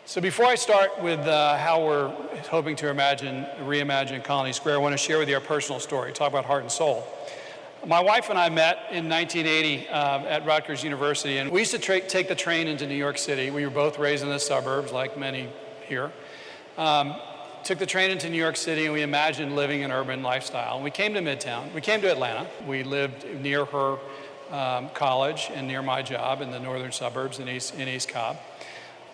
So before I start with how we're hoping to reimagine Colony Square, I want to share with you our personal story, talk about heart and soul. My wife and I met in 1980 at Rutgers University, and we used to take the train into New York City. We were both raised in the suburbs, like many here. Took the train into New York City, and we imagined living an urban lifestyle. And we came to Midtown. We came to Atlanta. We lived near her college and near my job in the northern suburbs in East Cobb.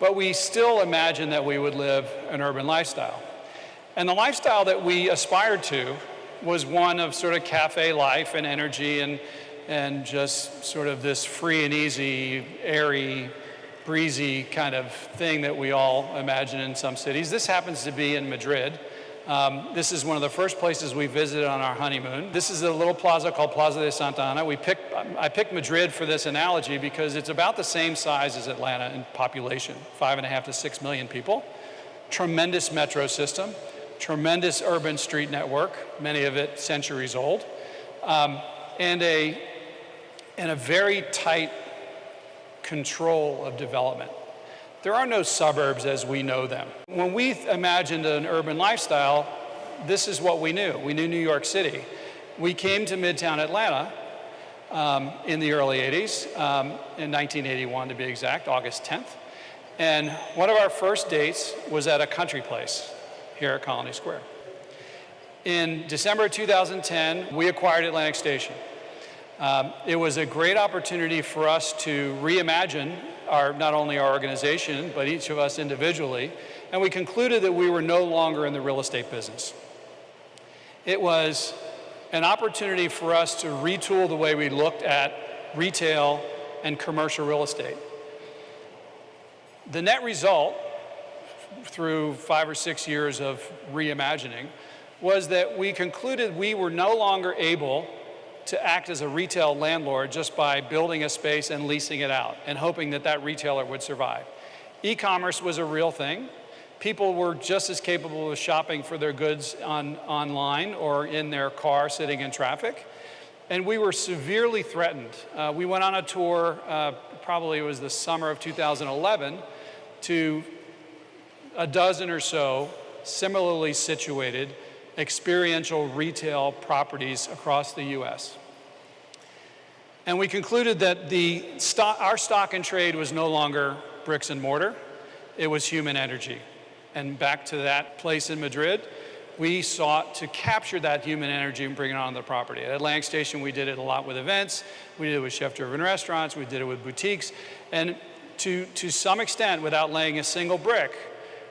But we still imagined that we would live an urban lifestyle. And the lifestyle that we aspired to was one of sort of cafe life and energy and just sort of this free and easy, airy, breezy kind of thing that we all imagine in some cities. This happens to be in Madrid. This is one of the first places we visited on our honeymoon. This is a little plaza called Plaza de Santa Ana. I picked Madrid for this analogy because it's about the same size as Atlanta in population, 5.5 to 6 million people. Tremendous metro system, tremendous urban street network, many of it centuries old, and a very tight control of development. There are no suburbs as we know them. When we imagined an urban lifestyle, this is what we knew. We knew New York City. We came to Midtown Atlanta in the early 80s, in 1981 to be exact, August 10th. And one of our first dates was at a country place here at Colony Square. In December 2010, we acquired Atlantic Station. It was a great opportunity for us to reimagine not only our organization, but each of us individually, and we concluded that we were no longer in the real estate business. It was an opportunity for us to retool the way we looked at retail and commercial real estate. The net result, through 5 or 6 years of reimagining, was that we concluded we were no longer able to act as a retail landlord just by building a space and leasing it out and hoping that that retailer would survive. E-commerce was a real thing. People were just as capable of shopping for their goods online or in their car sitting in traffic. And we were severely threatened. We went on a tour, probably it was the summer of 2011, to a dozen or so similarly situated experiential retail properties across the U.S. And we concluded that our stock and trade was no longer bricks and mortar, it was human energy. And back to that place in Madrid, we sought to capture that human energy and bring it onto the property. At Atlantic Station, we did it a lot with events, we did it with chef-driven restaurants, we did it with boutiques, and to some extent, without laying a single brick,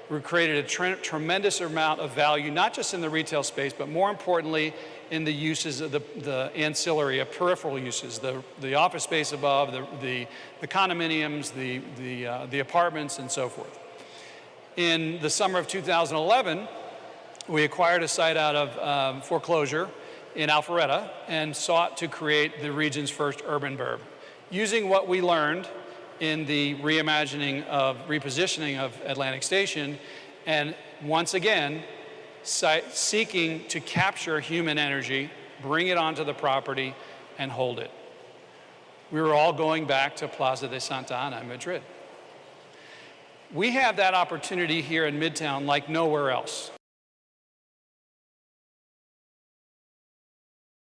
we created a tremendous amount of value, not just in the retail space, but more importantly, in the uses of the ancillary, peripheral uses, the office space above, the condominiums, the apartments, and so forth. In the summer of 2011, we acquired a site out of foreclosure in Alpharetta and sought to create the region's first urban burb, using what we learned in the repositioning of Atlantic Station, and once again, seeking to capture human energy, bring it onto the property, and hold it. We were all going back to Plaza de Santa Ana in Madrid. We have that opportunity here in Midtown like nowhere else.